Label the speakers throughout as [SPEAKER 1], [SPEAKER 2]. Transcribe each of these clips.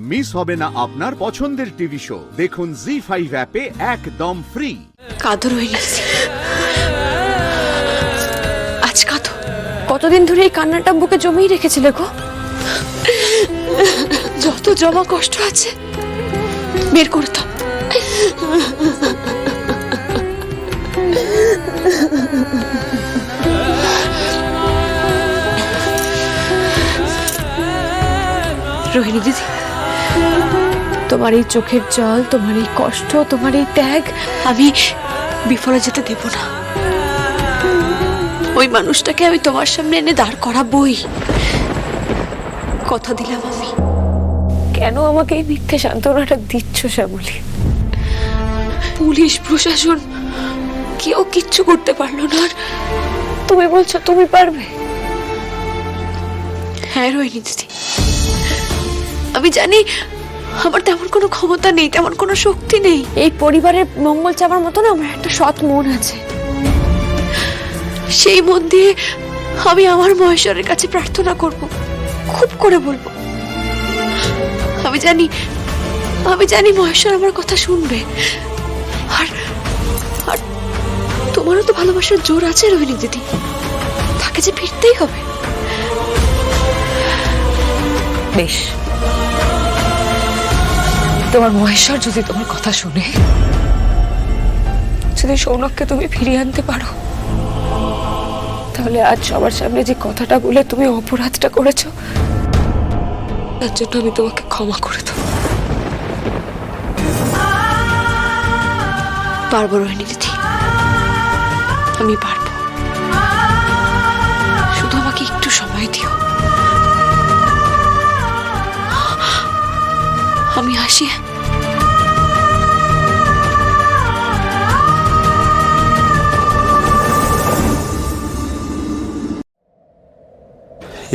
[SPEAKER 1] Miss হবে না আপনার পছন্দের টিভি শো। দেখুন জি5 অ্যাপে একদম ফ্রি।
[SPEAKER 2] কাঁদো রোহিণী, আজ কাঁদো। কতদিন ধরে এই কান্নাটা বুকে জমিয়ে রেখেছিলে গো? যত জমা কষ্ট আছে বের করে দাও। রোহিণী দিদি, তোমার এই চোখের জল, তোমার এই কষ্ট, তোমার এই ত্যাগ আমি বিফলে যেতে দেব না। ওই মানুষটাকে আমি তোমার সামনে এনে দাঁড় করাবই, কথা দিলাম আমি। কেন আমাকে এই মিথ্যে সান্ত্বনাটা দিচ্ছ শ্যামলী? পুলিশ প্রশাসন কেউ কিচ্ছু করতে পারলো না, আর তুমি বলছো তুমি পারবে? হ্যাঁ রোহিণী দিদি, আমি জানি আমার তেমন কোনো ক্ষমতা নেই, তেমন কোনো শক্তি নেই। এই পরিবারের মঙ্গল চাওয়ার মতো না আমার একটা সৎ মন আছে। সেই মন দিয়ে আমি আমার মহেশ্বরের কাছে প্রার্থনা করব, খুব করে বলবো। আমি জানি মহেশ্বর আমার কথা শুনবে। আর আর তোমারও তো ভালোবাসার জোর আছে রোহিণী দিদি, তাকে যে ফিরতেই হবে। বেশ, তোমার মহেশ্বর যদি তোমার কথা শুনে, যদি সৌনককে তুমি ফিরিয়ে আনতে পারো, তাহলে আজ সবার সামনে যে কথাটা বলে তুমি অপরাধটা করেছো, তার জন্য আমি তোমাকে ক্ষমা করে দেব। পারবো রোহিণী দিদি, আমি পারবো। শুধু আমাকে একটু সময় দিও। আমি আসি।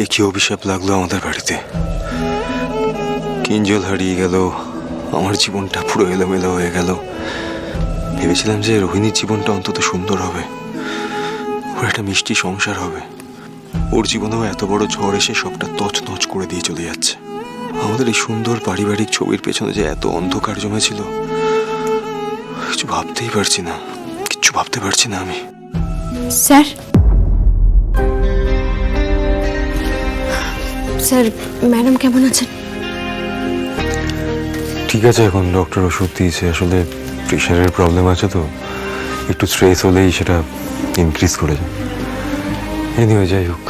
[SPEAKER 3] এ কি অভিশাপ লাগলো আমাদের বাড়িতে। কিঞ্জল হারিয়ে গেল, আমার জীবনটা পুরো এলোমেলো হয়ে গেল। ভেবেছিলাম যে রোহিণীর জীবনটা অন্তত সুন্দর হবে, ওর একটা মিষ্টি সংসার হবে। ওর জীবনেও এত বড় ঝড় এসে সবটা তছনছ করে দিয়ে চলে যাচ্ছে। আমাদের এই সুন্দর পারিবারিক ছবির পেছনে যে এত অন্ধকার জমেছিল, কিছু ভাবতেই পারছি না, কিচ্ছু ভাবতে পারছি না আমি।
[SPEAKER 2] স্যার, স্যার ম্যাডাম কেমন আছেন?
[SPEAKER 3] ঠিক আছে, এখন ডক্টর ওষুধ দিয়েছে। আসলে প্রেশারের প্রবলেম আছে তো, একটু স্ট্রেস হলেই সেটা ইনক্রিজ করে যায়। এনিওয়ে, যাই হোক,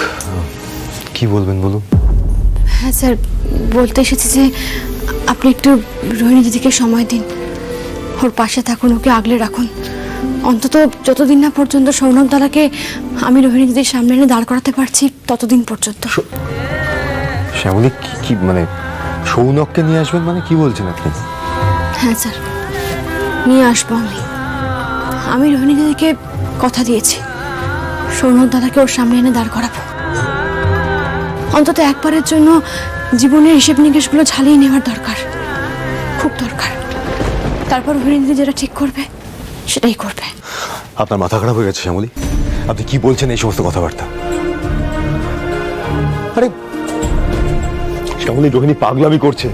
[SPEAKER 3] কি বলবেন বলুন।
[SPEAKER 2] হ্যাঁ স্যার, বলতে এসেছি যে আপনি একটু রোহিণী দিদিকে সময় দিন, ওর পাশে থাকুন, ওকে আগলে রাখুন। অন্তত যতদিন না পর্যন্ত সৌনক দাদাকে আমি রোহিণী দিদির সামনে এনে দাঁড় করাতে পারছি, ততদিন পর্যন্ত।
[SPEAKER 3] শ্যামলী, কি মানে সৌনককে নিয়ে আসবেন মানে কি বলছেন আপনি?
[SPEAKER 2] হ্যাঁ স্যার, নিয়ে আসবো আমি রোহিণী দিদিকে কথা দিয়েছি, সৌনক দাদাকে ওর সামনে এনে দাঁড় করাবো। অন্তত একবারের জন্য জীবনের হিসেব নিকেশগুলো ঝালিয়ে নেওয়ার দরকার, খুব দরকার। তারপর রোহিণী দিদি যেটা ঠিক করবে সেটাই করবে।
[SPEAKER 3] আপনার মাথা খারাপ হয়ে গেছে শ্যামলী, আপনি কি বলছেন এই সমস্ত কথাবার্তা? আরে শ্যামলী, রোহিণী পাগলামি করছে।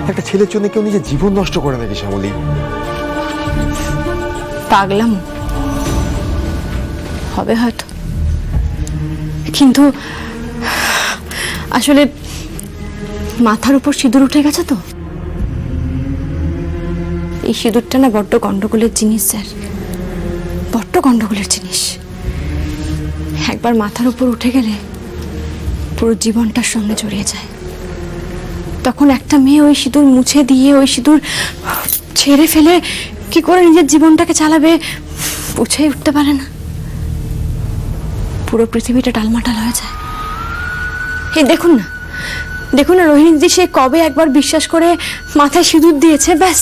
[SPEAKER 3] একটা ছেলের জন্য কেউ নিজের জীবন নষ্ট করে নাকি শ্যামলী?
[SPEAKER 2] পাগলাম হবে হয়তো, কিন্তু আসলে মাথার উপর সিঁদুর উঠে গেছে তো। এই সিঁদুরটা না বড্ড গন্ডগোলের জিনিস স্যার, বড্ড গন্ডগোলের জিনিস। একবার মাথার উপর উঠে গেলে পুরো জীবনটার সঙ্গে জড়িয়ে যায়। তখন একটা মেয়ে ওই সিঁদুর মুছে দিয়ে, ওই সিঁদুর ছেড়ে ফেলে কি করে নিজের জীবনটাকে চালাবে বুঝেই উঠতে পারে না। পুরো পৃথিবীটা টালমাটাল হয়ে যায়। এই দেখুন না, দেখুন না রোহিণী দিদি সে কবে একবার বিশ্বাস করে মাথায় সিঁদুর দিয়েছে, ব্যাস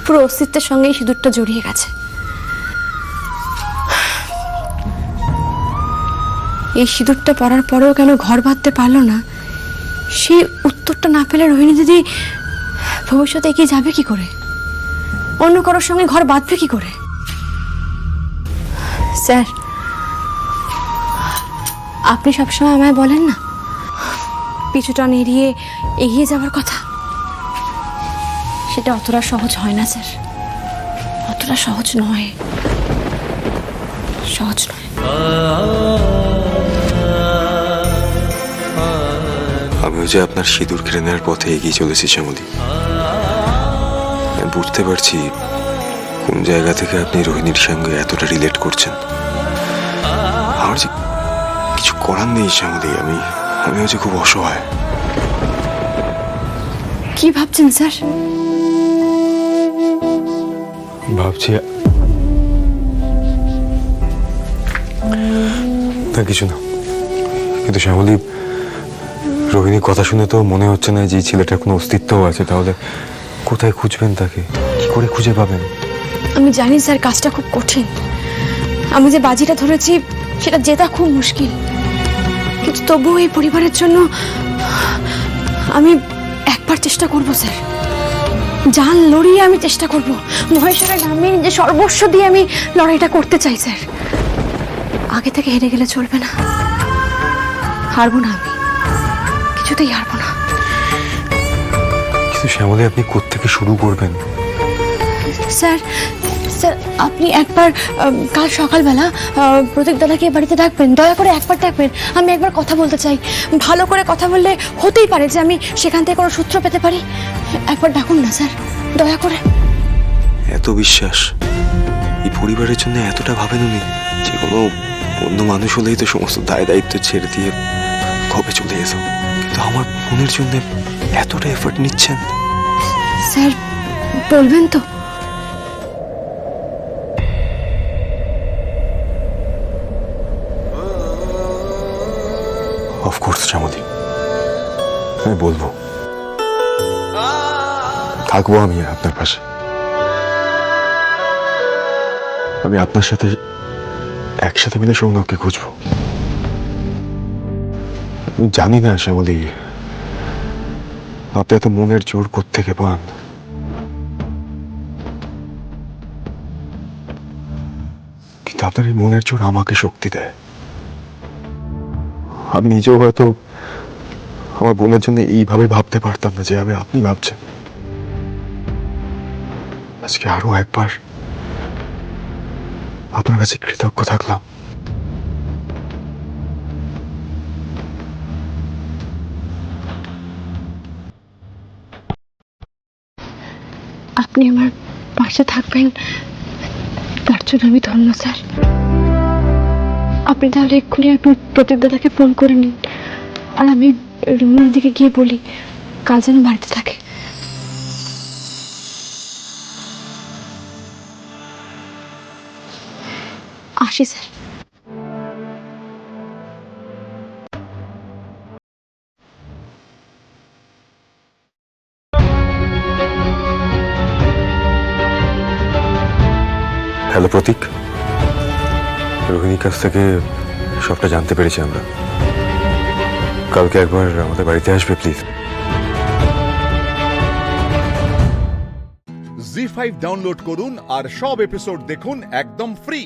[SPEAKER 2] পুরো অস্তিত্বের সঙ্গে এই সিঁদুরটা জড়িয়ে গেছে। এই সিঁদুরটা পরার পরেও কেন ঘর বাঁধতে পারলো না, সেই উত্তরটা না পেলে রোহিণী দিদি ভবিষ্যতে এগিয়ে যাবে কি করে, অন্য কারোর সঙ্গে ঘর বাঁধবে কি করে? স্যার, আপনি সবসময় আমায় বলেন না পিছুটান এড়িয়ে এগিয়ে যাওয়ার কথা, সেটা অতটা সহজ হয় না স্যার, অতটা সহজ নয়, সহজ নয়।
[SPEAKER 3] আমিও যে আপনার সিঁদুর কেড়ে নেওয়ার পথে এগিয়ে চলেছি শ্যামলী। আমি বুঝতে পারছি কোন জায়গা থেকে আপনি রোহিণীর সঙ্গে এতটা রিলেট করছেন। আমার যে কিছু করার নেই শ্যামলী, আমি হচ্ছে খুব অসহায়।
[SPEAKER 2] কি ভাবছেন স্যার?
[SPEAKER 3] ভাবছি না, কিছু না। কিন্তু শ্যামলী, রোহিণীর কথা শুনে তো মনে হচ্ছে না যে এই ছেলেটার কোনো অস্তিত্বও আছে। তাহলে কোথায় খুঁজবেন তাকে? কি করে খুঁজে পাবেন?
[SPEAKER 2] আমি জানি স্যার কাজটা খুব কঠিন, আমি যে বাজিটা ধরেছি সেটা জেতা খুব মুশকিল, কিন্তু তবুও এই পরিবারের জন্য আমি একবার চেষ্টা করব স্যার। জান লড়িয়ে আমি চেষ্টা করব, মহেশ্বরের নামে যে সর্বস্ব দিয়ে আমি লড়াইটা করতে চাই স্যার। আগে থেকে হেরে গেলে চলবে না, হারবো না, আমি কিছুতেই হারবো না।
[SPEAKER 3] কিন্তু শ্যামলী, আপনি কোত্থেকে শুরু করবেন?
[SPEAKER 2] স্যার স্যার আপনি একবার কাল সকালবেলা প্রতীক দাদাকে বাড়িতে ডাকবেন, দয়া করে একবার ডাকবেন। আমি একবার কথা বলতে চাই, ভালো করে কথা বললে হতেই পারে যে আমি সেখান থেকে কোনো সূত্র পেতে পারি। একবার ডাকুন না স্যার, দয়া করে।
[SPEAKER 3] এত বিশ্বাস এই পরিবারের জন্য এতটা ভাবেন উনি? যে কোনো অন্য মানুষ হলেই তো সমস্ত দায় দায়িত্ব ছেড়ে দিয়ে কবে চলে এসো, কিন্তু আমার বোনের জন্য এতটা এফর্ট নিচ্ছেন।
[SPEAKER 2] স্যার বলবেন তো?
[SPEAKER 3] অফকোর্স শ্যামলী, আমি বলবো, থাকবো আমি আপনার পাশে। আমি আপনার সাথে একসাথে মিলে সৌনককে খুঁজবো। আমি জানি না শ্যামলী, আপনি এত মনের জোর কোত্থেকে পান। কিন্তু আপনার এই মনের জোর আমাকে শক্তি দেয়। আমি নিজেও হয়তো আমার বোনের জন্য এইভাবে ভাবতে পারতাম না যেভাবে আপনি ভাবছেন। আজকে আরো একবার আপনার কাছে কৃতজ্ঞ থাকলাম।
[SPEAKER 2] আপনি আমার পাশে থাকবেন তার জন্য আমি ধন্য স্যার। আপনি তাহলে এক্ষুনি আপনার প্রতীক দাদাকে ফোন করে নিন, আর আমি রুমের দিকে গিয়ে বলি কাল যেন বাড়িতে থাকে। আসি স্যার।
[SPEAKER 3] হ্যালো প্রতীক, রোহিণীর কাছ থেকে সবটা জানতে পেরেছি আমরা। কালকে একবার আমাদের বাড়িতে আসবে প্লিজ।
[SPEAKER 1] জি5 ডাউনলোড করুন আর সব এপিসোড দেখুন একদম ফ্রি।